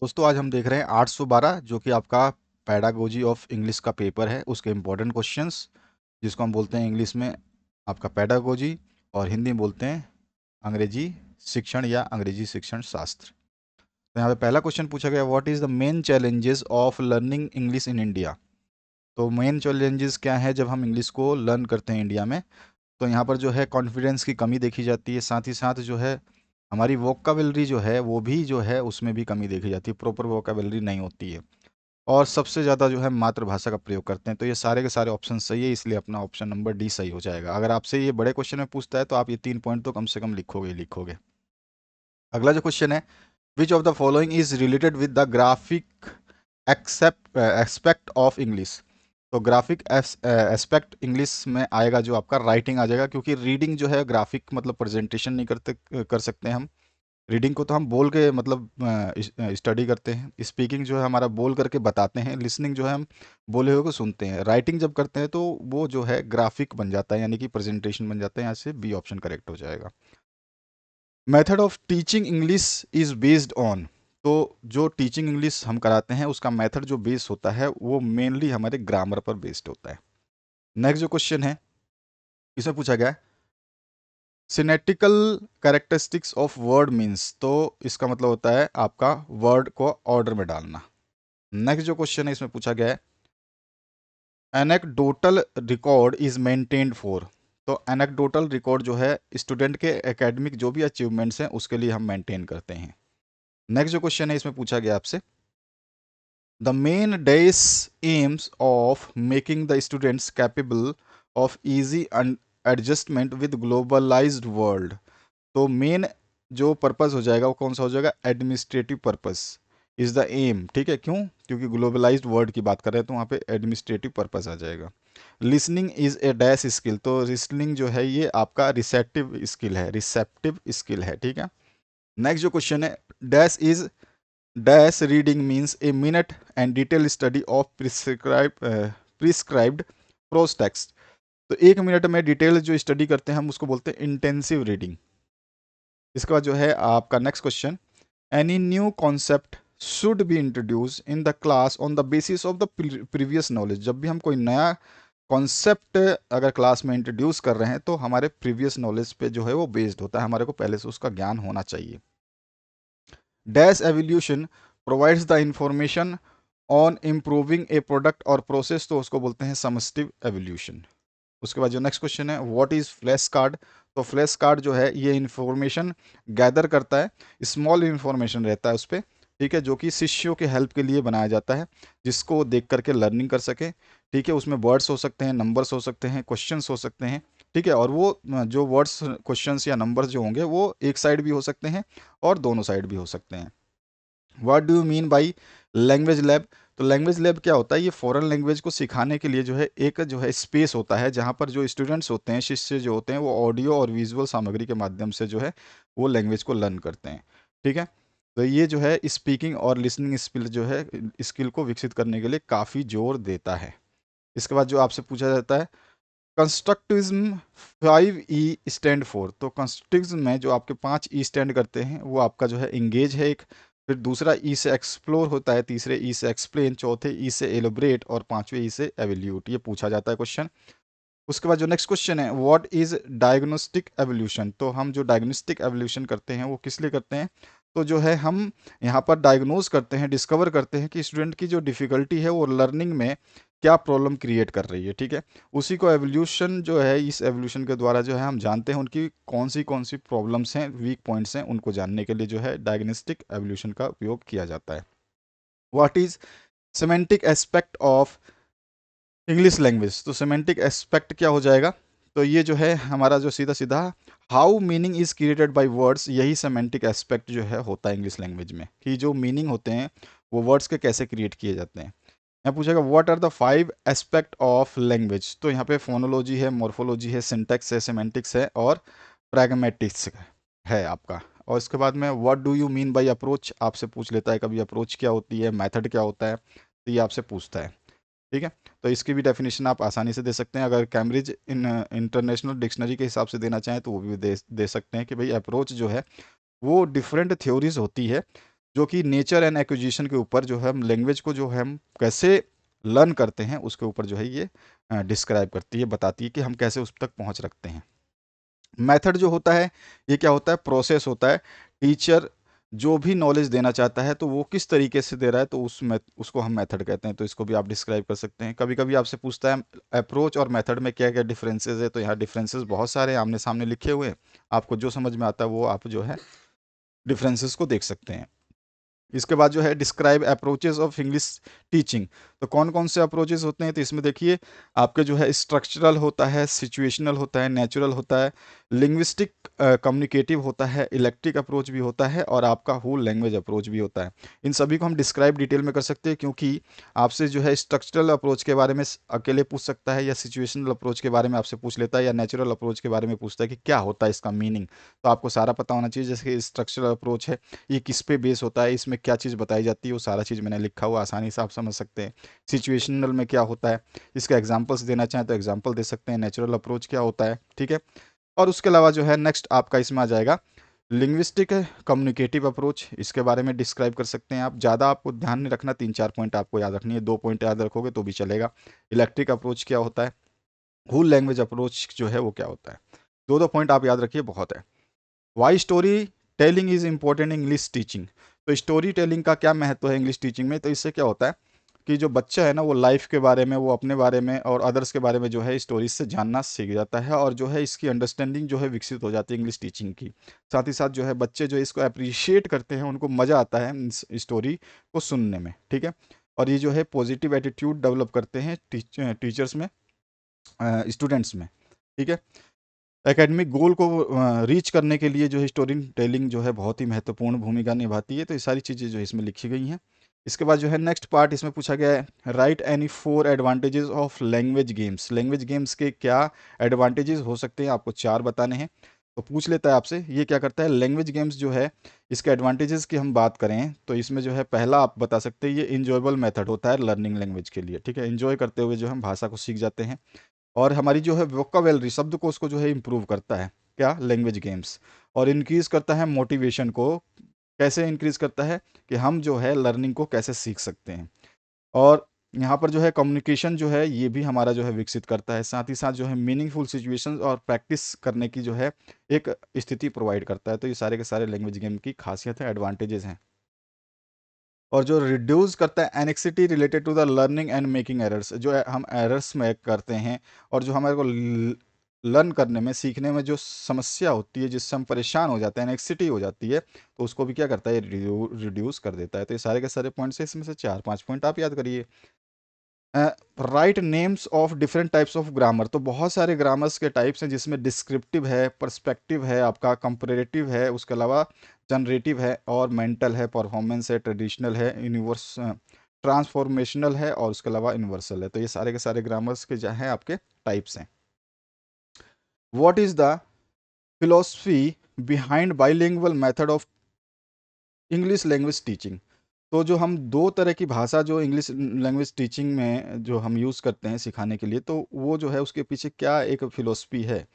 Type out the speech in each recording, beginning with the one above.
दोस्तों आज हम देख रहे हैं 812 जो कि आपका पैडागोजी ऑफ इंग्लिश का पेपर है, उसके इम्पोर्टेंट क्वेश्चंस जिसको हम बोलते हैं इंग्लिश में आपका पैडागोजी और हिंदी में बोलते हैं अंग्रेजी शिक्षण या अंग्रेजी शिक्षण शास्त्र। तो यहाँ पे पहला क्वेश्चन पूछा गया, what is the main challenges of learning English in India. तो मेन चैलेंजेस क्या है जब हम इंग्लिश को लर्न करते हैं इंडिया में। तो यहाँ पर जो है कॉन्फिडेंस की कमी देखी जाती है, साथ ही साथ जो है हमारी वोकाबलरी जो है वो भी जो है उसमें भी कमी देखी जाती है, प्रॉपर वोकाबलरी नहीं होती है। और सबसे ज़्यादा जो है मातृभाषा का प्रयोग करते हैं। तो ये सारे के सारे ऑप्शन सही है, इसलिए अपना ऑप्शन नंबर डी सही हो जाएगा। अगर आपसे ये बड़े क्वेश्चन में पूछता है तो आप ये 3 पॉइंट तो कम से कम लिखोगे ही लिखोगे। अगला जो क्वेश्चन है, which of the following is related with the graphic aspect of English. तो ग्राफिक एस्पेक्ट इंग्लिश में आएगा जो आपका राइटिंग आ जाएगा, क्योंकि रीडिंग जो है ग्राफिक मतलब प्रेजेंटेशन नहीं कर सकते हम। रीडिंग को तो हम बोल के मतलब स्टडी करते हैं, स्पीकिंग जो है हमारा बोल करके बताते हैं, लिसनिंग जो है हम बोले हुए को सुनते हैं। राइटिंग जब करते हैं तो वो जो है ग्राफिक बन जाता है, यानी कि प्रेजेंटेशन बन जाता है। यहाँ से बी ऑप्शन करेक्ट हो जाएगा। Method of teaching English is based on. तो जो टीचिंग इंग्लिश हम कराते हैं उसका मेथड जो बेस होता है वो मेनली हमारे ग्रामर पर बेस्ड होता है। नेक्स्ट जो क्वेश्चन है इसमें पूछा गया है, सिनेटिकल कैरेक्टरिस्टिक्स ऑफ वर्ड मीन्स। तो इसका मतलब होता है आपका वर्ड को ऑर्डर में डालना। नेक्स्ट जो क्वेश्चन है इसमें पूछा गया है, anecdotal record is maintained for. तो एनेक्डोटल रिकॉर्ड जो है स्टूडेंट के एकेडमिक जो भी अचीवमेंट्स हैं उसके लिए हम मेंटेन करते हैं। नेक्स्ट जो क्वेश्चन है इसमें पूछा गया आपसे, द मेन डेस aims of making the students capable of easy adjustment with globalised world. तो मेन जो पर्पस हो जाएगा वो कौन सा हो जाएगा, administrative purpose is the aim. ठीक है, क्यों? क्योंकि ग्लोबलाइज्ड वर्ड की बात कर रहे हैं तो वहाँ पे एडमिनिस्ट्रेटिव पर्पस आ जाएगा। Listening is a dash skill. तो लिसनिंग जो है ये आपका रिसेप्टिव स्किल है, रिसेप्टिव स्किल है। ठीक है। नेक्स्ट जो क्वेश्चन है, dash is dash reading means a minute and detail study of prescribed pros text. तो 1 मिनट में डिटेल जो स्टडी करते हैं हम उसको बोलते हैं इंटेंसिव रीडिंग। इसके बाद जो है आपका next question, any new concept should be introduce in the class on the basis of the previous knowledge. जब भी हम कोई नया कॉन्सेप्ट अगर क्लास में इंट्रोड्यूस कर रहे हैं तो हमारे प्रीवियस नॉलेज पे जो है वो बेस्ड होता है, हमारे को पहले से उसका ज्ञान होना चाहिए। Dash evolution provides the information on improving A product और प्रोसेस। तो उसको बोलते हैं समस्टिव एवोल्यूशन। उसके बाद जो नेक्स्ट क्वेश्चन है, व्हाट इज़ फ्लैश कार्ड। तो फ्लैश कार्ड जो है ये इंफॉर्मेशन गैदर करता है, स्मॉल इंफॉर्मेशन रहता है उस पर। ठीक है, जो कि शिष्यों के हेल्प के लिए बनाया जाता है, जिसको वो देख करके लर्निंग कर सके। ठीक है, उसमें वर्ड्स हो सकते हैं, नंबर्स हो सकते हैं, क्वेश्चंस हो सकते हैं। ठीक है, और वो जो वर्ड्स क्वेश्चंस या नंबर्स जो होंगे वो एक साइड भी हो सकते हैं और दोनों साइड भी हो सकते हैं। What do you mean by language lab. तो लैंग्वेज लैब क्या होता है, ये फॉरेन लैंग्वेज को सिखाने के लिए जो है एक जो है स्पेस होता है जहाँ पर जो स्टूडेंट्स होते हैं, शिष्य जो होते हैं, वो ऑडियो और विजुअल सामग्री के माध्यम से जो है वो लैंग्वेज को लर्न करते हैं। ठीक है, तो ये जो है स्पीकिंग और लिसनिंग स्किल जो है स्किल को विकसित करने के लिए काफ़ी जोर देता है। इसके बाद जो आपसे पूछा जाता है, कंस्ट्रक्टिविज्म 5 ई स्टैंड फॉर। तो कंस्ट्रक्टिविज्म में जो आपके 5 ई स्टैंड करते हैं वो आपका जो है इंगेज है एक, फिर दूसरा ई से एक्सप्लोर होता है, तीसरे ई से एक्सप्लेन, चौथे ई से एलोबरेट और पांचवे ई से एवेल्यूट। ये पूछा जाता है क्वेश्चन। उसके बाद जो नेक्स्ट क्वेश्चन है, व्हाट इज डायग्नोस्टिक एवोल्यूशन। तो हम जो डायग्नोस्टिक एवोल्यूशन करते हैं वो किस लिए करते हैं, तो जो है हम यहाँ पर डायग्नोज करते हैं, डिस्कवर करते हैं कि स्टूडेंट की जो डिफ़िकल्टी है वो लर्निंग में क्या प्रॉब्लम क्रिएट कर रही है। ठीक है, उसी को एवोल्यूशन जो है, इस एवोल्यूशन के द्वारा जो है हम जानते हैं उनकी कौन सी प्रॉब्लम्स हैं, वीक पॉइंट्स हैं, उनको जानने के लिए जो है डायग्नोस्टिक एवोल्यूशन का उपयोग किया जाता है। What is semantic aspect of English language. तो सेमेंटिक एस्पेक्ट क्या हो जाएगा, तो ये जो है हमारा जो सीधा सीधा how meaning is created by words, यही सेमेंटिक एस्पेक्ट जो है होता है इंग्लिश लैंग्वेज में, कि जो मीनिंग होते हैं वो वर्ड्स के कैसे क्रिएट किए जाते हैं। यहाँ पूछेगा what are the 5 aspect of language. तो यहाँ पे फोनोलॉजी है, मॉर्फोलॉजी है, सिंटैक्स है, सेमेंटिक्स है और प्रैग्मेटिक्स है आपका। और इसके बाद में what do you mean by approach आपसे पूछ लेता है, कभी अप्रोच क्या होती है, मेथड क्या होता है, तो ये आपसे पूछता है। ठीक है, तो इसकी भी डेफिनेशन आप आसानी से दे सकते हैं। अगर कैम्ब्रिज इंटरनेशनल डिक्शनरी के हिसाब से देना चाहें तो वो भी दे सकते हैं कि भाई अप्रोच जो है वो डिफरेंट थ्योरीज होती है जो कि नेचर एंड एक्विजिशन के ऊपर जो है हम लैंग्वेज को जो है हम कैसे लर्न करते हैं उसके ऊपर जो है ये डिस्क्राइब करती है, बताती है कि हम कैसे उस तक पहुंच रखते हैं। मेथड जो होता है ये क्या होता है, प्रोसेस होता है। टीचर जो भी नॉलेज देना चाहता है तो वो किस तरीके से दे रहा है तो उसको हम मेथड कहते हैं। तो इसको भी आप डिस्क्राइब कर सकते हैं। कभी कभी आपसे पूछता है अप्रोच और मेथड में क्या क्या डिफरेंसेस है, तो यहाँ डिफरेंसेस बहुत सारे आमने सामने लिखे हुए हैं, आपको जो समझ में आता है वो आप जो है डिफरेंसेस को देख सकते हैं। इसके बाद जो है describe approaches of English teaching. तो कौन कौन से अप्रोचेस होते हैं, तो इसमें देखिए आपके जो है स्ट्रक्चरल होता है, सिचुएशनल होता है, नेचुरल होता है, लिंग्विस्टिक कम्युनिकेटिव होता है, इलेक्ट्रिक अप्रोच भी होता है और आपका होल लैंग्वेज अप्रोच भी होता है। इन सभी को हम डिस्क्राइब डिटेल में कर सकते हैं, क्योंकि आपसे जो है स्ट्रक्चरल अप्रोच के बारे में अकेले पूछ सकता है, या सिचुएशनल अप्रोच के बारे में आपसे पूछ लेता है, या नेचुरल अप्रोच के बारे में पूछता है कि क्या होता है इसका मीनिंग। तो आपको सारा पता होना चाहिए। जैसे कि स्ट्रक्चरल अप्रोच है, ये किस पे बेस होता है, इसमें क्या चीज़ बताई जाती है, वो सारा चीज़ मैंने लिखा हुआ, आसानी से आप समझ सकते हैं। सिचुएशनल में क्या होता है, इसका एग्जांपल्स देना चाहें तो एग्जांपल दे सकते हैं। नेचुरल अप्रोच क्या होता है, ठीक है। और उसके अलावा जो है नेक्स्ट आपका इसमें आ जाएगा लिंग्विस्टिक कम्युनिकेटिव अप्रोच। इसके बारे में डिस्क्राइब कर सकते हैं आप। ज़्यादा आपको ध्यान नहीं रखना, 3-4 पॉइंट आपको याद रखनी है, 2 पॉइंट याद रखोगे तो भी चलेगा। इलेक्ट्रिक अप्रोच क्या होता है, होल लैंग्वेज अप्रोच जो है वो क्या होता है। 2-2 पॉइंट आप याद रखिए, बहुत है। Why story telling is important English teaching. तो स्टोरी टेलिंग का क्या महत्व है इंग्लिश टीचिंग में, तो इससे क्या होता है कि जो बच्चा है ना वो लाइफ के बारे में, वो अपने बारे में और अदर्स के बारे में जो है स्टोरीज से जानना सीख जाता है, और जो है इसकी अंडरस्टैंडिंग जो है विकसित हो जाती है इंग्लिश टीचिंग की। साथ ही साथ जो है बच्चे जो इसको अप्रिशिएट करते हैं, उनको मज़ा आता है इस स्टोरी को सुनने में, ठीक है। और ये जो है पॉजिटिव एटीट्यूड डेवलप करते हैं टीचर्स में, स्टूडेंट्स में, ठीक है। एकेडमिक गोल को रीच करने के लिए जो है स्टोरी टेलिंग जो है बहुत ही महत्वपूर्ण भूमिका निभाती है। तो ये सारी चीज़ें जो है इसमें लिखी गई हैं। इसके बाद जो है नेक्स्ट पार्ट इसमें पूछा गया है, write any 4 advantages of language games. Language games के क्या एडवांटेजेस हो सकते हैं, आपको 4 बताने हैं। तो पूछ लेता है आपसे, ये क्या करता है लैंग्वेज गेम्स जो है, इसके एडवांटेजेस की हम बात करें तो इसमें जो है पहला आप बता सकते हैं, ये इंजॉयबल मेथड होता है लर्निंग लैंग्वेज के लिए, ठीक है। इंजॉय करते हुए जो हम भाषा को सीख जाते हैं, और हमारी जो है वोकाबुलरी शब्दकोश को जो है इम्प्रूव करता है क्या, लैंग्वेज गेम्स। और इंक्रीज करता है मोटिवेशन को। कैसे इंक्रीज करता है कि हम जो है लर्निंग को कैसे सीख सकते हैं। और यहाँ पर जो है कम्युनिकेशन जो है ये भी हमारा जो है विकसित करता है। साथ ही साथ जो है मीनिंगफुल सिचुएशंस और प्रैक्टिस करने की जो है एक स्थिति प्रोवाइड करता है। तो ये सारे के सारे लैंग्वेज गेम की खासियत है, एडवांटेजेस हैं। और जो रिड्यूस करता है anxiety related to the learning and making errors, जो हम एरर्स मेक करते हैं और जो हमारे को लर्न करने में, सीखने में जो समस्या होती है, जिससे हम परेशान हो जाते हैं, एनेक्सिटी हो जाती है, तो उसको भी क्या करता है, रिड्यूस कर देता है। तो ये सारे के सारे पॉइंट्स हैं, इसमें से 4-5 पॉइंट आप याद करिए। Right names of different types of grammar. तो बहुत सारे ग्रामर्स के टाइप्स हैं, जिसमें डिस्क्रिप्टिव है, पर्सपेक्टिव है, आपका कंपैरेटिव है, उसके अलावा जनरेटिव है, और मेंटल है, परफॉर्मेंस है, ट्रेडिशनल है, यूनिवर्स ट्रांसफॉर्मेशनल है, और उसके अलावा यूनिवर्सल है। तो ये सारे के सारे ग्रामर्स के जो हैं आपके टाइप्स हैं। What is the philosophy behind bilingual method of English language teaching. तो जो हम दो तरह की भाषा जो इंग्लिश लैंग्वेज टीचिंग में जो हम यूज़ करते हैं सिखाने के लिए, तो वो जो है उसके पीछे क्या एक फिलोसफी है।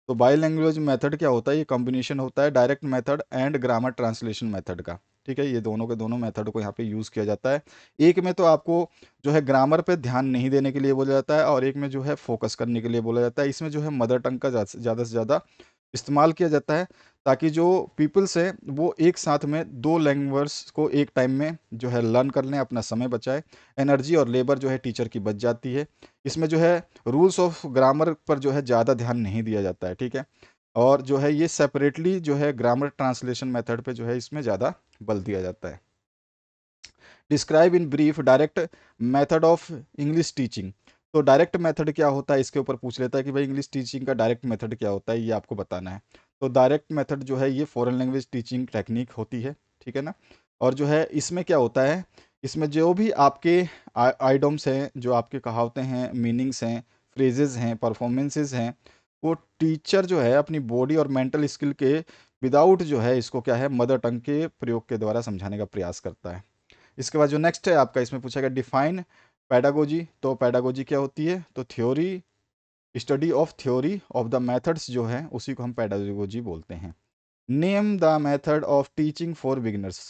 तो बाई लैंग्वेज मेथड क्या होता है, ये कॉम्बिनेशन होता है direct method and grammar translation method का, ठीक है। ये दोनों के दोनों मेथड को यहाँ पे यूज़ किया जाता है। एक में तो आपको जो है ग्रामर पे ध्यान नहीं देने के लिए बोला जाता है, और एक में जो है फोकस करने के लिए बोला जाता है। इसमें जो है मदर टंग का ज़्यादा से ज़्यादा इस्तेमाल किया जाता है, ताकि जो पीपल्स है वो एक साथ में दो लैंग्वेज को एक टाइम में जो है लर्न कर लें, अपना समय बचाए, एनर्जी और लेबर जो है टीचर की बच जाती है। इसमें जो है रूल्स ऑफ ग्रामर पर जो है ज़्यादा ध्यान नहीं दिया जाता है, ठीक है। और जो है ये सेपरेटली जो है ग्रामर ट्रांसलेशन मेथड पे जो है इसमें ज़्यादा बल दिया जाता है। Describe in brief direct method of English teaching. तो डायरेक्ट मेथड क्या होता है, इसके ऊपर पूछ लेता है कि भाई इंग्लिश टीचिंग का डायरेक्ट मेथड क्या होता है, ये आपको बताना है। तो डायरेक्ट मेथड जो है ये फॉरेन लैंग्वेज टीचिंग टेक्निक होती है, ठीक है ना। और जो है इसमें क्या होता है, इसमें जो भी आपके आइडम्स हैं, जो आपके कहावतें हैं, मीनिंग्स हैं, फ्रेजेस हैं, परफॉर्मेंसेस हैं, वो टीचर जो है अपनी बॉडी और मेंटल स्किल के विदाउट जो है इसको क्या है मदर टंग के प्रयोग के द्वारा समझाने का प्रयास करता है। इसके बाद जो नेक्स्ट है आपका, इसमें पूछा गया डिफाइन पैडागोजी। तो पैडागोजी क्या होती है, तो theory, study of theory of the methods जो है उसी को हम पैडागोजी बोलते हैं। Name the method of teaching for beginners.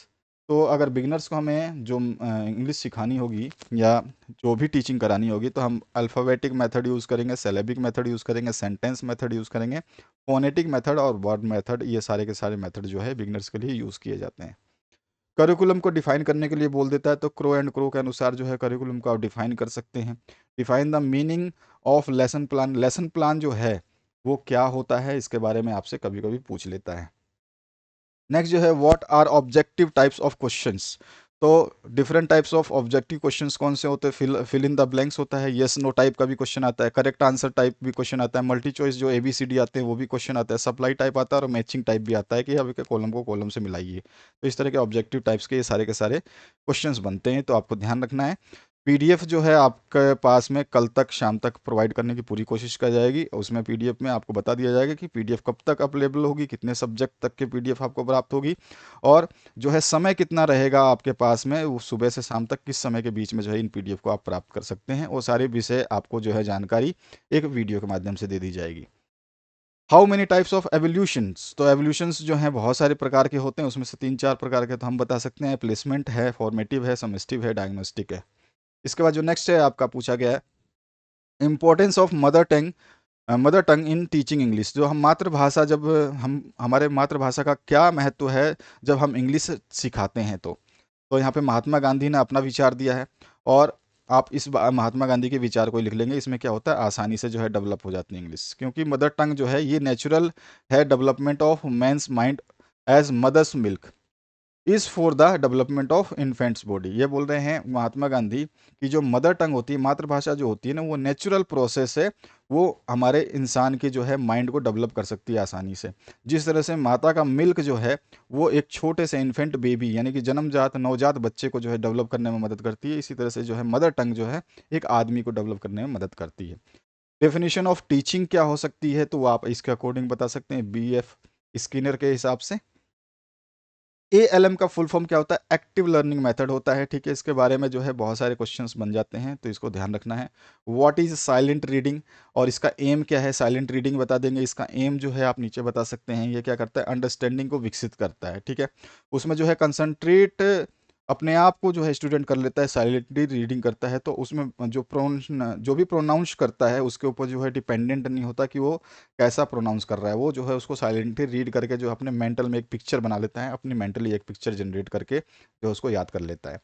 तो अगर बिगिनर्स को हमें जो इंग्लिश सिखानी होगी या जो भी टीचिंग करानी होगी, तो हम अल्फ़ाबेटिक मेथड यूज़ करेंगे, सिलेबिक मेथड यूज़ करेंगे, सेंटेंस मेथड यूज़ करेंगे, फोनेटिक मेथड और वर्ड मेथड, ये सारे के सारे मेथड जो है बिगिनर्स के लिए यूज़ किए जाते हैं। करिकुलम को डिफाइन करने के लिए बोल देता है, तो क्रो एंड क्रो के अनुसार जो है करिकुलम को आप डिफाइन कर सकते हैं। Define the meaning of lesson plan, lesson plan जो है वो क्या होता है, इसके बारे में आपसे कभी कभी पूछ लेता है। नेक्स्ट जो है what are objective types of questions, तो different types of objective questions कौन से होते हैं, फिल इन द ब्लैंक्स होता है, यस नो टाइप का भी क्वेश्चन आता है, करेक्ट आंसर टाइप भी क्वेश्चन आता है, मल्टी चॉइस जो ABCD आते हैं वो भी क्वेश्चन आता है, सप्लाई टाइप आता है और मैचिंग टाइप भी आता है कि अब कॉलम को कॉलम से मिलाइए। तो इस तरह के ऑब्जेक्टिव टाइप्स के सारे क्वेश्चंस बनते हैं, तो आपको ध्यान रखना है। PDF जो है आपके पास में कल तक शाम तक प्रोवाइड करने की पूरी कोशिश की जाएगी। उसमें PDF में आपको बता दिया जाएगा कि PDF कब तक अवेलेबल होगी, कितने सब्जेक्ट तक के PDF आपको प्राप्त होगी, और जो है समय कितना रहेगा आपके पास में, वो सुबह से शाम तक किस समय के बीच में जो है इन PDF को आप प्राप्त कर सकते हैं, वो सारे विषय आपको जो है जानकारी एक वीडियो के माध्यम से दे दी जाएगी। How many types of evolutions, तो एवोल्यूशंस जो हैं बहुत सारे प्रकार के होते हैं, उसमें से 3-4 प्रकार के तो हम बता सकते हैं, प्लेसमेंट है, फॉर्मेटिव है, समेस्टिव है, डायग्नोस्टिक है। इसके बाद जो नेक्स्ट है आपका पूछा गया है importance of mother tongue in teaching English, जो हम मातृभाषा, जब हम हमारे मातृभाषा का क्या महत्व है जब हम इंग्लिश सिखाते हैं, तो यहाँ पे महात्मा गांधी ने अपना विचार दिया है, और आप इस महात्मा गांधी के विचार को ही लिख लेंगे। इसमें क्या होता है, आसानी से जो है डेवलप हो जाती है इंग्लिश, क्योंकि मदर टंग जो है ये नेचुरल है development of man's mind as mother's milk is for the development of infant's body. ये बोल रहे हैं महात्मा गांधी कि जो मदर टंग होती है, मातृभाषा जो होती है ना, वो नेचुरल प्रोसेस है, वो हमारे इंसान के जो है माइंड को डेवलप कर सकती है आसानी से। जिस तरह से माता का मिल्क जो है वो एक छोटे से इन्फेंट बेबी यानी कि जन्मजात नवजात बच्चे को जो है डेवलप करने में मदद करती है, इसी तरह से जो है मदर टंग जो है एक आदमी को डेवलप करने में मदद करती है। डेफिनेशन ऑफ टीचिंग क्या हो सकती है, तो वो आप इसके अकॉर्डिंग बता सकते हैं BF स्किनर के हिसाब से। ALM का फुल फॉर्म क्या होता है, एक्टिव लर्निंग मेथड होता है, ठीक है। इसके बारे में जो है बहुत सारे क्वेश्चंस बन जाते हैं, तो इसको ध्यान रखना है। व्हाट इज साइलेंट रीडिंग, और इसका एम क्या है, साइलेंट रीडिंग बता देंगे। इसका एम जो है आप नीचे बता सकते हैं, ये क्या करता है, अंडरस्टैंडिंग को विकसित करता है, ठीक है। उसमें जो है कंसंट्रेट अपने आप को जो है स्टूडेंट कर लेता है, साइलेंटली रीडिंग करता है, तो उसमें जो भी प्रोनाउंस करता है उसके ऊपर जो है डिपेंडेंट नहीं होता कि वो कैसा प्रोनाउंस कर रहा है, वो जो है उसको साइलेंटली रीड करके जो अपने मेंटल में एक पिक्चर बना लेता है, अपनी मेंटली एक पिक्चर जनरेट करके जो उसको याद कर लेता है।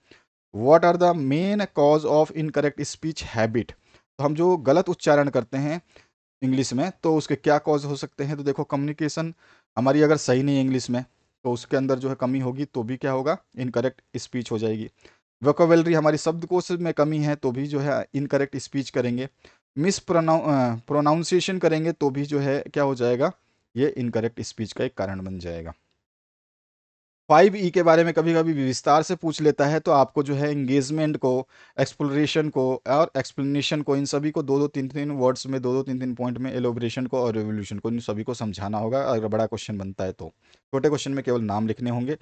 What are the main cause of incorrect speech habit, तो हम जो गलत उच्चारण करते हैं इंग्लिश में, तो उसके क्या कॉज हो सकते हैं, तो देखो कम्युनिकेशन हमारी अगर सही नहीं है इंग्लिश में, तो उसके अंदर जो है कमी होगी, तो भी क्या होगा, इनकरेक्ट स्पीच हो जाएगी। वोकेबलरी हमारी शब्दकोश में कमी है, तो भी जो है इनकरेक्ट स्पीच करेंगे। मिस प्रोनाउंसिएशन करेंगे, तो भी जो है क्या हो जाएगा, ये इनकरेक्ट स्पीच का एक कारण बन जाएगा। 5E के बारे में कभी कभी विस्तार से पूछ लेता है, तो आपको जो है एंगेजमेंट को, एक्सप्लोरेशन को और एक्सप्लेनेशन को, इन सभी को 2-2 3-3 वर्ड्स में, 2-2 3-3 पॉइंट में, एलोब्रेशन को और रेवोल्यूशन को, इन सभी को समझाना होगा अगर बड़ा क्वेश्चन बनता है तो। छोटे क्वेश्चन में केवल नाम लिखने होंगे।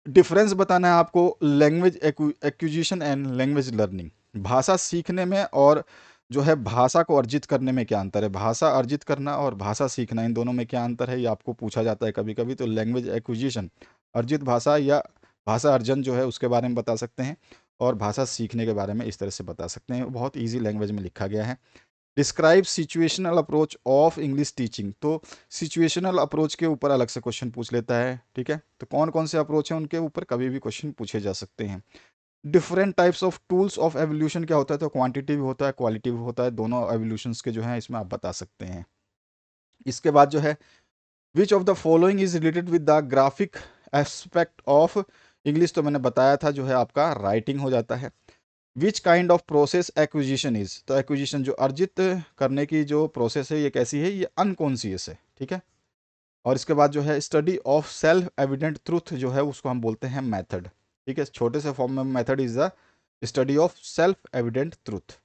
डिफरेंस बताना है आपको language acquisition and language learning, भाषा सीखने में और जो है भाषा को अर्जित करने में क्या अंतर है, भाषा अर्जित करना और भाषा सीखना, इन दोनों में क्या अंतर है, ये आपको पूछा जाता है कभी कभी। तो लैंग्वेज एक्विजिशन, अर्जित भाषा या भाषा अर्जन जो है उसके बारे में बता सकते हैं, और भाषा सीखने के बारे में इस तरह से बता सकते हैं, बहुत ईजी लैंग्वेज में लिखा गया है। Describe situational approach of English teaching, तो सिचुएशनल अप्रोच के ऊपर अलग से क्वेश्चन पूछ लेता है, ठीक है। तो कौन कौन से अप्रोच हैं उनके ऊपर कभी भी क्वेश्चन पूछे जा सकते हैं। Different types of tools of evolution क्या होता है, तो क्वांटिटिव होता है, क्वालिटिव होता है, दोनों एवोल्यूशंस के जो हैं इसमें आप बता सकते हैं। इसके बाद जो है which of the following is related with the graphic aspect of English, तो मैंने बताया था जो है आपका राइटिंग हो जाता है। Which kind of process acquisition is, तो एक्विजिशन जो अर्जित करने की जो प्रोसेस है ये कैसी है, ये अनकॉन्सियस है, ठीक है। और इसके बाद जो है study of self evident truth जो है उसको हम बोलते हैं मेथड, ठीक है। छोटे से फॉर्म में method is the study of self evident truth.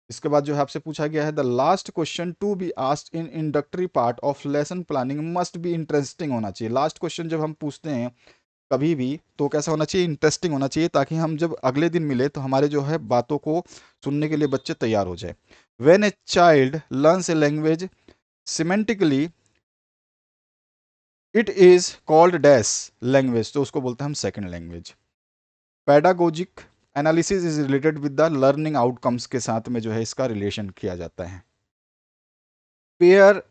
इसके बाद जो है आपसे पूछा गया है the last question to be asked in introductory part of lesson planning must be interesting होना चाहिए। लास्ट क्वेश्चन जब हम पूछते हैं कभी भी, तो कैसा होना चाहिए, इंटरेस्टिंग होना चाहिए, ताकि हम जब अगले दिन मिले तो हमारे जो है बातों को सुनने के लिए बच्चे तैयार हो जाए। When a child learns a language semantically it is called dash language, तो उसको बोलते हैं हम second language. Pedagogic analysis is related with the learning outcomes के साथ में जो है इसका रिलेशन किया जाता है। Pair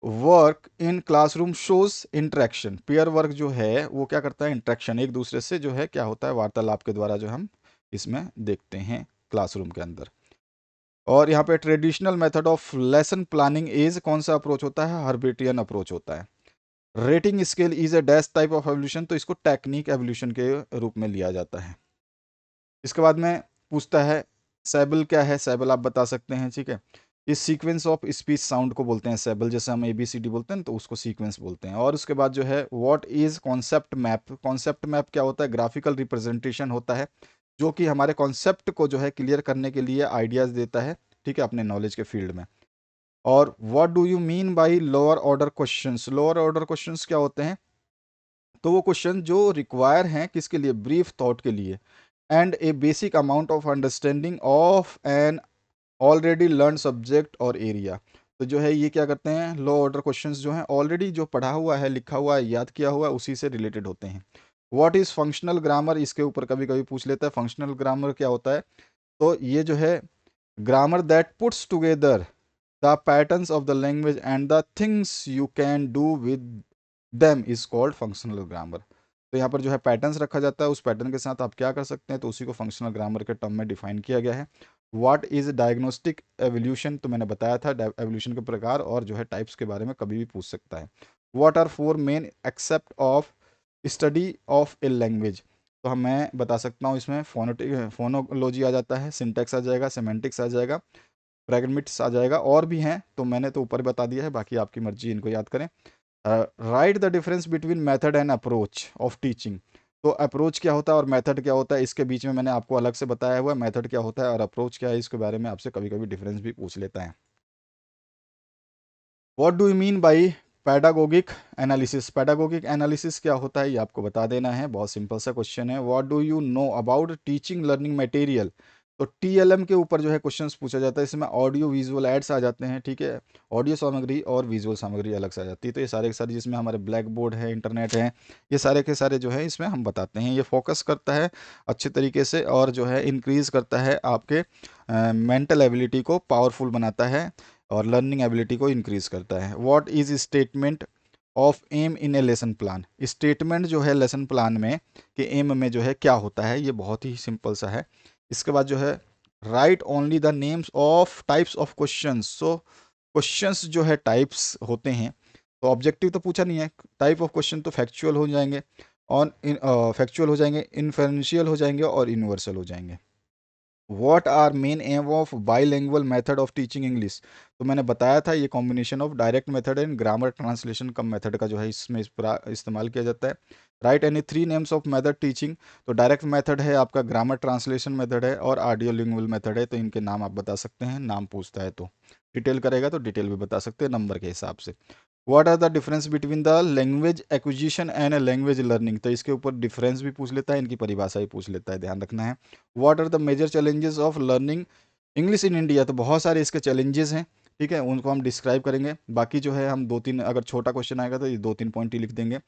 work in classroom shows interaction, pair work जो है वो क्या करता है, इंटरेक्शन, एक दूसरे से जो है क्या होता है वार्तालाप के द्वारा जो हम इसमें देखते हैं क्लासरूम के अंदर। और यहाँ पे traditional method of lesson planning is कौन सा अप्रोच होता है, हर्बेटियन अप्रोच होता है। Rating scale is a dash type of evolution, तो इसको टेक्निक एवोल्यूशन के रूप में लिया जाता है। इसके बाद में पूछता है सेबल क्या है, सेबल आप बता सकते हैं, ठीक है। इस सीक्वेंस ऑफ स्पीच साउंड को बोलते हैं सेबल, जैसे हम ABCD बोलते हैं तो उसको सीक्वेंस बोलते हैं। और उसके बाद जो है what is concept map, concept map क्या होता है, ग्राफिकल रिप्रेजेंटेशन होता है जो कि हमारे कॉन्सेप्ट को जो है क्लियर करने के लिए आइडियाज देता है, ठीक है, अपने नॉलेज के फील्ड में। और what do you mean by lower order questions, lower order questions क्या होते हैं, तो वो क्वेश्चन जो रिक्वायर हैं किसके लिए, ब्रीफ थॉट के लिए, and a basic amount of understanding of an already learn subject और एरिया। तो जो है ये क्या करते हैं, लो ऑर्डर क्वेश्चंस जो हैं ऑलरेडी जो पढ़ा हुआ है, लिखा हुआ है, याद किया हुआ है, उसी से रिलेटेड होते हैं। व्हाट इज फंक्शनल ग्रामर, इसके ऊपर कभी कभी पूछ लेता है फंक्शनल ग्रामर क्या होता है, तो ये जो है grammar that puts together the patterns of the language and the things you can do with them is called functional grammar. तो यहाँ पर जो है पैटर्न्स रखा जाता है, उस पैटर्न के साथ आप क्या कर सकते हैं, तो उसी को फंक्शनल ग्रामर के टर्म में डिफाइन किया गया है। व्हाट इज डायग्नोस्टिक एवोल्यूशन, तो मैंने बताया था एवोल्यूशन के प्रकार और जो है टाइप्स के बारे में कभी भी पूछ सकता है। What are four main aspect of study of a language, तो हम मैं बता सकता हूँ इसमें फोनोलॉजी आ जाता है, सिंटैक्स आ जाएगा, सेमेंटिक्स आ जाएगा, फ्रैगमेंट्स आ जाएगा, और भी हैं तो मैंने तो ऊपर बता दिया है, बाकी आपकी मर्जी, इनको याद करें। Right the difference between method and approach of teaching, तो अप्रोच क्या होता है और मेथड क्या होता है, इसके बीच में मैंने आपको अलग से बताया हुआ है मेथड क्या होता है और अप्रोच क्या है, इसके बारे में आपसे कभी कभी डिफरेंस भी पूछ लेता है। What do you mean by pedagogic analysis, pedagogic analysis क्या होता है ये आपको बता देना है, बहुत सिंपल सा क्वेश्चन है। What do you know about teaching learning material, तो TLM के ऊपर जो है क्वेश्चंस पूछा जाता है, इसमें ऑडियो विजुअल एड्स आ जाते हैं, ठीक है, ऑडियो सामग्री और विजुअल सामग्री अलग से आ जाती है। तो ये सारे के सारे जिसमें हमारे ब्लैक बोर्ड है, इंटरनेट है, ये सारे के सारे जो है इसमें हम बताते हैं। ये फोकस करता है अच्छे तरीके से और जो है इंक्रीज करता है आपके मेंटल एबिलिटी को, पावरफुल बनाता है और लर्निंग एबिलिटी को इंक्रीज करता है। What is statement of aim in a lesson plan, statement जो है लेसन प्लान में कि एम में जो है क्या होता है, ये बहुत ही सिंपल सा है। इसके बाद जो है right only the names of types of questions, so questions जो है टाइप्स होते हैं, तो ऑब्जेक्टिव तो पूछा नहीं है, टाइप ऑफ क्वेश्चन तो फैक्चुअल हो जाएंगे, और फैक्चुअल हो जाएंगे, इन्फरेंशियल हो जाएंगे और यूनिवर्सल हो जाएंगे। What are main aim of bilingual method of teaching English, तो मैंने बताया था ये combination of direct method and grammar translation cum method का जो है इसमें इस्तेमाल किया जाता है। Write any three names of method teaching, तो डायरेक्ट मेथड है आपका, ग्रामर ट्रांसलेशन मेथड है और ऑडियो लिंगुअल मेथड है, तो इनके नाम आप बता सकते हैं, नाम पूछता है तो डिटेल करेगा तो डिटेल भी बता सकते हैं नंबर के हिसाब से। What are the difference between the language acquisition and language learning, तो इसके ऊपर डिफरेंस भी पूछ लेता है, इनकी परिभाषा भी पूछ लेता है, ध्यान रखना है। What are the major challenges of learning English in India, तो बहुत सारे इसके चैलेंजेस हैं, ठीक है, उनको हम डिस्क्राइब करेंगे। बाकी जो है हम दो तीन, अगर छोटा क्वेश्चन आएगा तो ये 2-3 पॉइंट ही लिख देंगे।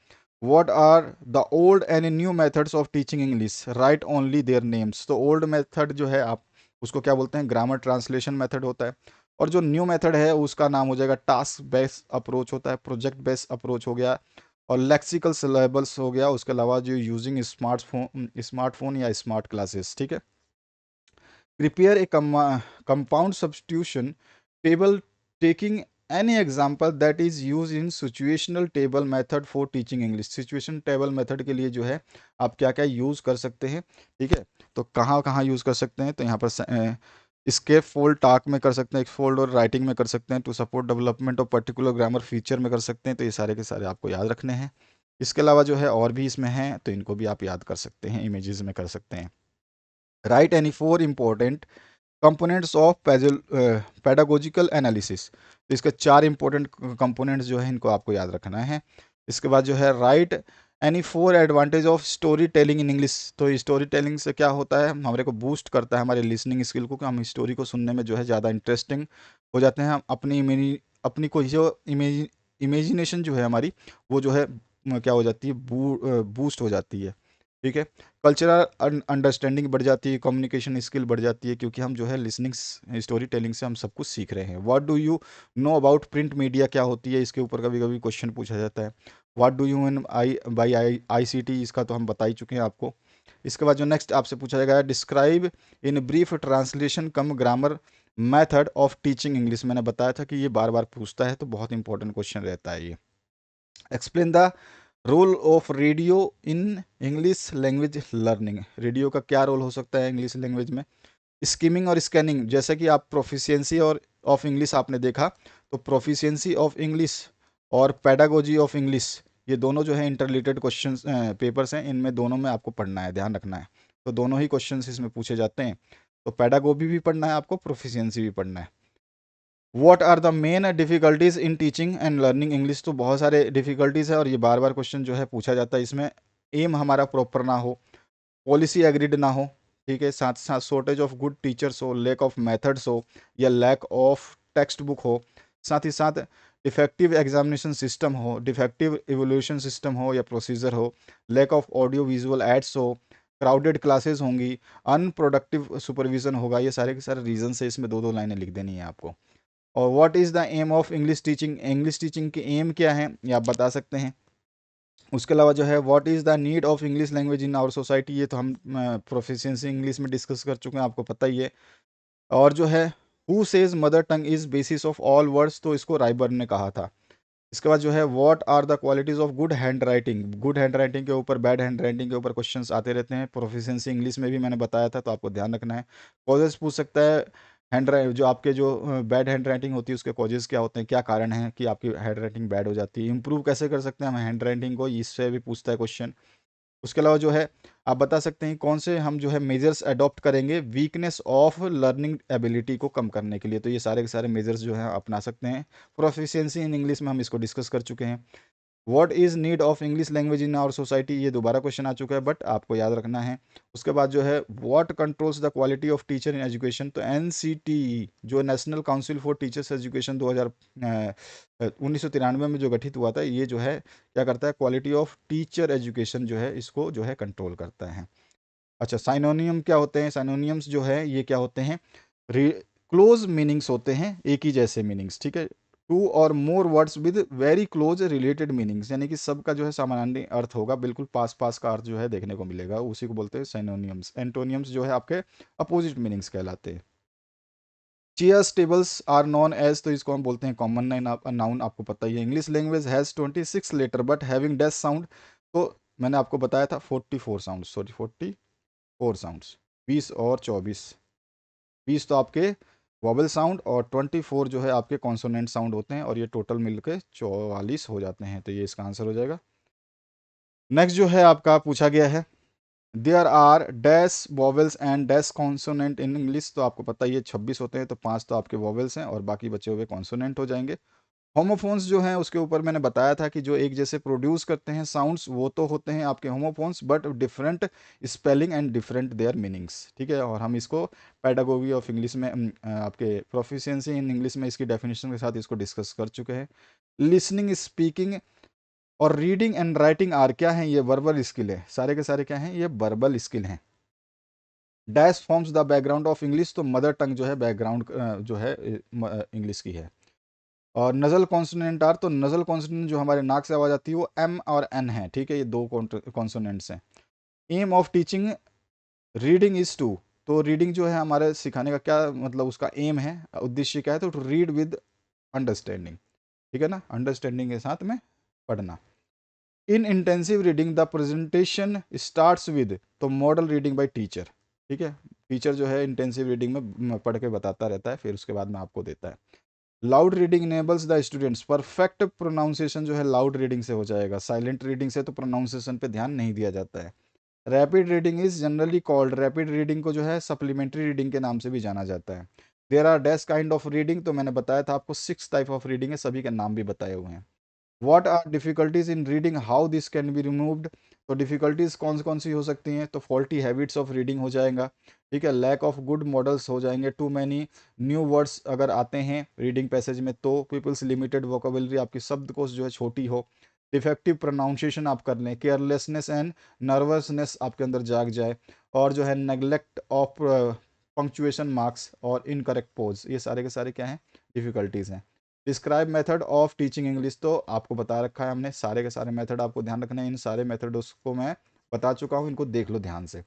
What are the old and new methods of teaching English, write only their names, तो ओल्ड मेथड जो है आप उसको क्या बोलते हैं, ग्रामर ट्रांसलेशन मेथड होता है, और जो न्यू मेथड है उसका नाम हो जाएगा टास्क बेस्ड अप्रोच होता है, प्रोजेक्ट बेस्ड अप्रोच हो गया, और लेक्सिकल सिलेबल्स हो गया, उसके अलावा जो यूजिंग स्मार्टफोन या स्मार्ट क्लासेस, ठीक है। Prepare a compound substitution table taking any example that is use in situational table method for teaching English, situation table method के लिए जो है आप क्या क्या यूज़ कर सकते हैं, ठीक है, तो कहाँ कहाँ यूज़ कर सकते हैं, तो यहाँ पर इसके फोल्ड टाक में कर सकते हैं, एक फोल्ड और राइटिंग में कर सकते हैं, to support development of particular grammar feature में कर सकते हैं, तो ये सारे के सारे आपको याद रखने हैं। इसके अलावा जो है और भी इसमें हैं तो इनको भी आप याद कर सकते हैं, इमेजेस में कर सकते हैं। Right any four important components of pedagogical analysis, तो इसके 4 इंपॉर्टेंट कंपोनेंट्स जो है इनको आपको याद रखना है। इसके बाद जो है write any 4 advantage of story telling in English, तो स्टोरी टेलिंग से क्या होता है, हमारे को बूस्ट करता है हमारे लिसनिंग स्किल को, कि हम स्टोरी को सुनने में जो है ज़्यादा इंटरेस्टिंग हो जाते हैं, हम अपनी कोई जो इमेजिनेशन जो है हमारी वो जो है क्या हो जाती है, बूस्ट हो जाती है। ठीक है, कल्चरल अंडरस्टैंडिंग बढ़ जाती है, कम्युनिकेशन स्किल बढ़ जाती है, क्योंकि हम जो है लिसनिंग स्टोरी टेलिंग से हम सब कुछ सीख रहे हैं। What do you know about print media, क्या होती है, इसके ऊपर कभी कभी क्वेश्चन पूछा जाता है। What do you mean I C T, इसका तो हम बता ही चुके हैं आपको। इसके बाद जो नेक्स्ट आपसे पूछा जाएगा, describe in brief translation come grammar method of teaching English. मैंने बताया था कि ये बार बार पूछता है, तो बहुत इंपॉर्टेंट क्वेश्चन रहता है ये। Explain the role of radio in English language learning, radio का क्या रोल हो सकता है इंग्लिश लैंग्वेज में। स्किमिंग और स्कैनिंग, जैसे कि आप प्रोफिशिएंसी और ऑफ इंग्लिश आपने देखा, तो प्रोफिशिएंसी ऑफ इंग्लिश और पेडागोजी ऑफ इंग्लिश, ये दोनों जो है इंटररिलेटेड क्वेश्चन पेपर्स हैं, इनमें दोनों में आपको पढ़ना है, ध्यान रखना है। तो दोनों ही क्वेश्चन इसमें पूछे जाते हैं, तो पेडागोजी भी पढ़ना है आपको, प्रोफिशिएंसी भी पढ़ना है। What are the main difficulties in teaching and learning English, तो बहुत सारे डिफिकल्टीज है और ये बार बार क्वेश्चन जो है पूछा जाता है इसमें। एम हमारा प्रॉपर ना हो, पॉलिसी एग्रीड ना हो, ठीक है, साथ साथ शॉर्टेज ऑफ गुड टीचर्स हो, लैक ऑफ मेथड्स हो, या लैक ऑफ टेक्स्ट बुक हो, साथ ही साथ डिफेक्टिव एग्जामिनेशन सिस्टम हो, डिफेक्टिव इवोल्यूशन सिस्टम हो या प्रोसीजर हो, lack of audio visual aids हो, क्राउडेड क्लासेस होंगी, अनप्रोडक्टिव सुपरविजन होगा। ये सारे के सारे रीजन है, इसमें दो दो लाइनें लिख देनी है आपको। और what is the aim of English teaching, English teaching की एम क्या है ये आप बता सकते हैं। उसके अलावा जो है what is the need of English language in our society, ये तो हम प्रोफिशिएंसी इंग्लिश में डिस्कस कर चुके हैं, आपको पता ही है। और जो है who says mother tongue is basis of all words, तो इसको राइबर्न ने कहा था। इसके बाद जो है what are the qualities of good hand writing, good hand writing के ऊपर, बैड हैंड राइटिंग के ऊपर क्वेश्चंस आते रहते हैं, प्रोफिशिएंसी इंग्लिश में भी मैंने बताया था, तो आपको ध्यान रखना है। कॉजेज पूछ सकता है, हैंड जो आपके जो बैड हैंड राइटिंग होती है उसके कॉजेज क्या होते हैं, क्या कारण है कि आपकी हैंड राइटिंग बैड हो जाती है, इंप्रूव कैसे कर सकते हैं हम हैंड राइटिंग को, इससे भी पूछता है क्वेश्चन। उसके अलावा जो है आप बता सकते हैं कौन से हम जो है मेजर्स अडॉप्ट करेंगे वीकनेस ऑफ लर्निंग एबिलिटी को कम करने के लिए, तो ये सारे के सारे मेजर्स जो हैं अपना सकते हैं। प्रोफिशिएंसी इन इंग्लिश में हम इसको डिस्कस कर चुके हैं। What is need of English language in our society, ये दोबारा क्वेश्चन आ चुका है, बट आपको याद रखना है। उसके बाद जो है what controls the quality of teacher in education, तो NCTE जो national council for teachers education 1993 में जो गठित हुआ था, ये जो है क्या करता है, क्वालिटी ऑफ टीचर एजुकेशन जो है इसको जो है कंट्रोल करता है। अच्छा, साइनोनियम क्या होते हैं, साइनोनियम्स जो है ये क्या होते हैं, क्लोज मीनिंग्स होते हैं, एक ही जैसे मीनिंग्स, ठीक है। टू और more words with very close related meanings, यानी कि सबका जो है सामान्य अर्थ होगा, बिल्कुल पास पास का अर्थ जो है देखने को मिलेगा, उसी को बोलते हैं साइनोनियम्स। एंटोनियम्स जो है आपके अपोजिट मीनिंग्स कहलाते हैं। Chairs tables are non age, तो इसको हम बोलते हैं कॉमन नाउन, आपको पता ही है। English language has 26 letter but having dash sound, तो मैंने आपको बताया था 44 साउंड, सॉरी 44 साउंड्स, 20 और 24, 20 तो आपके वॉवल साउंड और 24 जो है आपके कॉन्सोनेंट साउंड होते हैं, और ये टोटल मिलके 44 हो जाते हैं, तो ये इसका आंसर हो जाएगा। नेक्स्ट जो है आपका पूछा गया है, there are dash vowels and dash consonant in English, तो आपको पता ही है 26 होते हैं, तो 5 तो आपके वॉवेल्स हैं और बाकी बचे हुए कॉन्सोनेंट हो जाएंगे। होमोफोन्स जो हैं उसके ऊपर मैंने बताया था कि जो एक जैसे प्रोड्यूस करते हैं साउंड्स, वो तो होते हैं आपके homophones, but different spelling and different there meanings, ठीक है। और हम इसको पेडागोगी ऑफ इंग्लिश में आपके प्रोफिशिएंसी इन इंग्लिश में इसकी डेफिनेशन के साथ इसको डिस्कस कर चुके हैं। लिसनिंग, स्पीकिंग और रीडिंग एंड राइटिंग आर क्या है, ये वर्बल स्किल है, सारे के सारे क्या हैं, ये वर्बल स्किल हैं। Dash forms the background of English, तो मदर टंग जो है बैकग्राउंड जो है इंग्लिश की है। और नजल कॉन्सोनेंट आर, तो नजल कॉन्सोनेंट जो हमारे नाक से आवाज आती है वो M और N है, ठीक है, ये दो कॉन्सोनेंट्स हैं। Aim of teaching reading is to, तो रीडिंग जो है हमारे सिखाने का क्या मतलब, उसका एम है, उद्देश्य क्या है, तो टू रीड विद अंडरस्टैंडिंग, ठीक है ना, अंडरस्टैंडिंग के साथ में पढ़ना। In intensive reading the presentation starts with, तो मॉडल रीडिंग बाय टीचर, ठीक है, टीचर जो है इंटेंसिव रीडिंग में पढ़ के बताता रहता है, फिर उसके बाद में आपको देता है। Loud reading enables the students, perfect pronunciation जो है लाउड रीडिंग से हो जाएगा, साइलेंट रीडिंग से तो प्रोनाउंसिएशन पे ध्यान नहीं दिया जाता है। Rapid reading is generally called, rapid reading को जो है सप्लीमेंट्री रीडिंग के नाम से भी जाना जाता है। There are dash kind of reading, तो मैंने बताया था आपको 6 टाइप ऑफ रीडिंग है, सभी के नाम भी बताए हुए हैं। What are difficulties in reading, how this can be removed, तो डिफिकल्टीज कौन सी हो सकती हैं, तो फॉल्टी हैबिट्स ऑफ रीडिंग हो जाएगा, ठीक है, लैक ऑफ गुड मॉडल्स हो जाएंगे, टू मैनी न्यू वर्ड्स अगर आते हैं रीडिंग पैसेज में, तो पीपल्स लिमिटेड वोकेबलरी, आपकी शब्दकोश जो है छोटी हो, डिफेक्टिव प्रोनाउंसिएशन आप कर लें, केयरलेसनेस एंड नर्वसनेस आपके अंदर जाग जाए, और जो है नेग्लेक्ट ऑफ पंक्चुएशन मार्क्स और इनकरेक्ट पोज, ये सारे के सारे क्या हैं, डिफिकल्टीज हैं। Describe method of teaching English, तो आपको बता रखा है हमने, सारे के सारे मेथड आपको ध्यान रखना है, इन सारे मेथड्स को मैं बता चुका हूँ, इनको देख लो ध्यान से।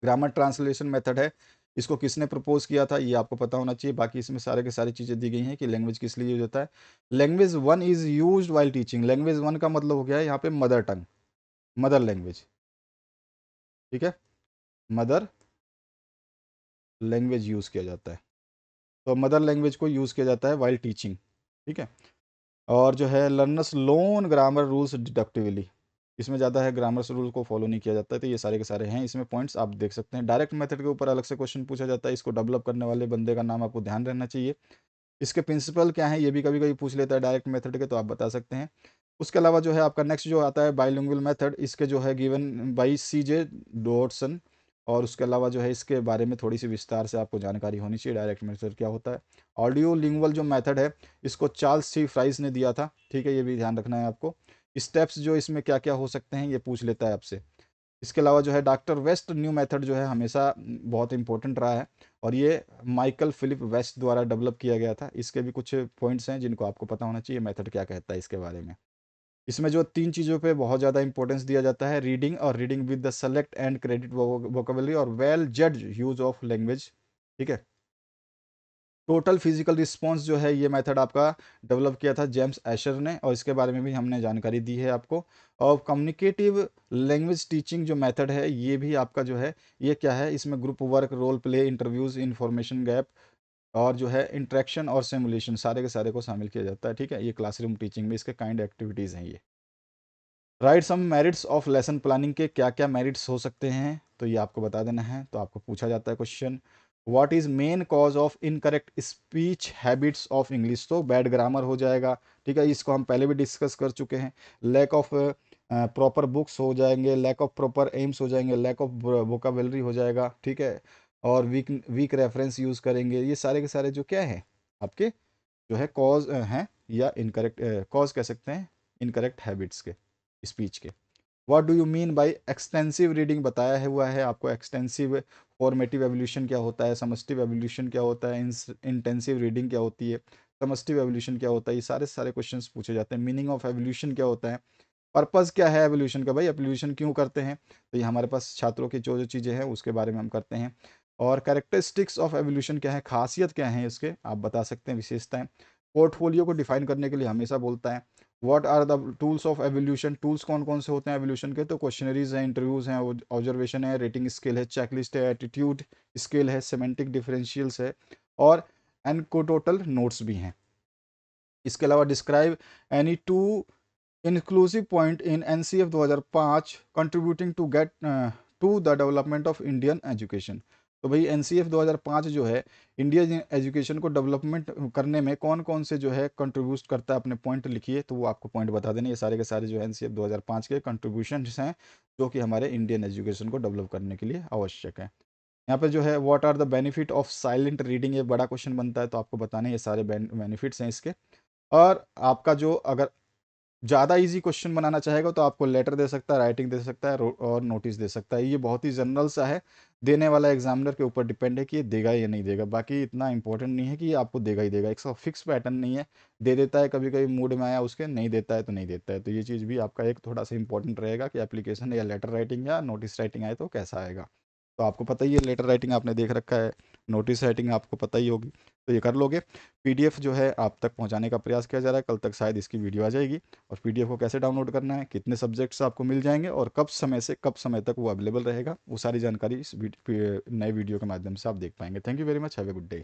ग्रामर ट्रांसलेशन मेथड है, इसको किसने प्रपोज किया था ये आपको पता होना चाहिए। बाकी इसमें सारे के सारी चीज़ें दी गई हैं कि लैंग्वेज किस लिए यूज होता है। Language one is use while teaching, language one का मतलब हो गया है यहाँ पे मदर टंग, मदर लैंग्वेज, ठीक है, मदर लैंग्वेज यूज किया जाता है, तो मदर लैंग्वेज को यूज किया जाता है वाइल टीचिंग, ठीक है। और जो है लर्नर्स लोन ग्रामर रूल्स डिडक्टिवली, इसमें ज़्यादा है ग्रामर रूल को फॉलो नहीं किया जाता है, तो ये सारे के सारे हैं, इसमें पॉइंट्स आप देख सकते हैं। डायरेक्ट मेथड के ऊपर अलग से क्वेश्चन पूछा जाता है, इसको डेवलप करने वाले बंदे का नाम आपको ध्यान रहना चाहिए। इसके प्रिंसिपल क्या है ये भी कभी कभी पूछ लेता है डायरेक्ट मेथड के, तो आप बता सकते हैं। उसके अलावा जो है आपका नेक्स्ट जो आता है बाइलिंगुअल मेथड, इसके जो है गिवन बाई CJ डॉटसन, और उसके अलावा जो है इसके बारे में थोड़ी सी विस्तार से आपको जानकारी होनी चाहिए डायरेक्ट मेथड क्या होता है। ऑडियो लिंगुअल जो मेथड है इसको चार्ल्स सी फ्राइज ने दिया था, ठीक है, ये भी ध्यान रखना है आपको। स्टेप्स जो इसमें क्या क्या हो सकते हैं ये पूछ लेता है आपसे। इसके अलावा जो है डॉक्टर वेस्ट न्यू मेथड जो है हमेशा बहुत इंपॉर्टेंट रहा है, और ये माइकल फिलिप वेस्ट द्वारा डेवलप किया गया था। इसके भी कुछ पॉइंट्स हैं जिनको आपको पता होना चाहिए, मेथड क्या कहता है इसके बारे में। इसमें जो 3 चीज़ों पे बहुत ज़्यादा इंपॉर्टेंस दिया जाता है, रीडिंग और reading with the select and credit vocabulary और वेल जज यूज ऑफ लैंग्वेज, ठीक है। टोटल फिजिकल रिस्पॉन्स जो है ये मेथड आपका डेवलप किया था जेम्स एशर ने, और इसके बारे में भी हमने जानकारी दी है आपको। और कम्युनिकेटिव लैंग्वेज टीचिंग जो मेथड है ये भी आपका जो है ये क्या है, इसमें group work, role play, interviews, information gap, और जो है इंट्रैक्शन और सिमुलेशन, सारे के सारे को शामिल किया जाता है, ठीक है। ये क्लासरूम टीचिंग में इसके काइंड एक्टिविटीज़ हैं ये। Write some merits of lesson planning के क्या क्या मेरिट्स हो सकते हैं, तो ये आपको बता देना है। तो आपको पूछा जाता है question, what is main cause of incorrect speech habits of English, तो बैड ग्रामर हो जाएगा, ठीक है, इसको हम पहले भी डिस्कस कर चुके हैं। लैक ऑफ प्रॉपर बुक्स हो जाएंगे, लैक ऑफ प्रॉपर एम्स हो जाएंगे, लैक ऑफ वोकाबलरी हो जाएगा, ठीक है, और वीक वीक रेफरेंस यूज़ करेंगे। ये सारे के सारे जो क्या है आपके जो है कॉज हैं, या इनकरेक्ट कॉज कह सकते हैं इनकरेक्ट हैबिट्स के, स्पीच के। What do you mean by extensive reading, बताया है हुआ है आपको एक्सटेंसिव फॉर्मेटिव एवोल्यूशन क्या होता है, समस्टिव एवोल्यूशन क्या होता है, इंटेंसिव रीडिंग क्या होती है, समस्टिव एवोल्यूशन क्या होता है, ये सारे सारे क्वेश्चंस पूछे जाते हैं। मीनिंग ऑफ एवोल्यूशन क्या होता है, पर्पज़ क्या है एवोल्यूशन का, भाई एवोल्यूशन क्यों करते हैं, तो ये हमारे पास छात्रों की जो जो चीज़ें हैं उसके बारे में हम करते हैं। और कैरेक्टरिस्टिक्स ऑफ एवोल्यूशन क्या है, खासियत क्या है इसके, आप बता सकते हैं विशेषताएं। पोर्टफोलियो को डिफाइन करने के लिए हमेशा बोलता है। What are the tools of evaluation, tools कौन कौन से होते हैं एवोल्यूशन के, तो क्वेश्चनरीज हैं, इंटरव्यूज हैं, ऑब्जर्वेशन है, रेटिंग स्केल है, चेकलिस्ट है, एटीट्यूड स्केल है, सेमेंटिक डिफरेंशियल्स है, और एनकोटोटल नोट्स भी हैं। इसके अलावा describe any two inclusive point in NCF 2005 contributing to get to the development of Indian education, तो भाई NCF 2005 जो है इंडियन एजुकेशन को डेवलपमेंट करने में कौन कौन से जो है कंट्रीब्यूट करता है, अपने पॉइंट लिखिए, तो वो आपको पॉइंट बता देने। ये सारे के सारे जो है NCF 2005 के कंट्रीब्यूशंस हैं जो कि हमारे इंडियन एजुकेशन को डेवलप करने के लिए आवश्यक है। यहाँ पे जो है what are the benefit of silent reading, ये बड़ा क्वेश्चन बनता है, तो आपको बताने ये सारे बेनिफिट्स हैं इसके। और आपका जो अगर ज़्यादा इजी क्वेश्चन बनाना चाहेगा तो आपको लेटर दे सकता है, राइटिंग दे सकता है, और नोटिस दे सकता है। ये बहुत ही जनरल सा है, देने वाला एग्जामिनर के ऊपर डिपेंड है कि ये देगा या नहीं देगा। बाकी इतना इंपॉर्टेंट नहीं है कि ये आपको देगा ही देगा, एक फिक्स पैटर्न नहीं है, दे देता है कभी कभी मूड में आया उसके, नहीं देता है तो नहीं देता है। तो ये चीज़ भी आपका एक थोड़ा सा इंपॉर्टेंट रहेगा कि एप्लीकेशन या लेटर राइटिंग या नोटिस राइटिंग आए तो कैसा आएगा। तो आपको पता ही है, लेटर राइटिंग आपने देख रखा है, नोटिस राइटिंग आपको पता ही होगी, तो ये कर लोगे। PDF जो है आप तक पहुंचाने का प्रयास किया जा रहा है, कल तक शायद इसकी वीडियो आ जाएगी। और PDF को कैसे डाउनलोड करना है, कितने सब्जेक्ट्स आपको मिल जाएंगे, और कब समय से कब समय तक वो अवेलेबल रहेगा, वो सारी जानकारी इस नए वीडियो के माध्यम से आप देख पाएंगे। Thank you very much, have a good day.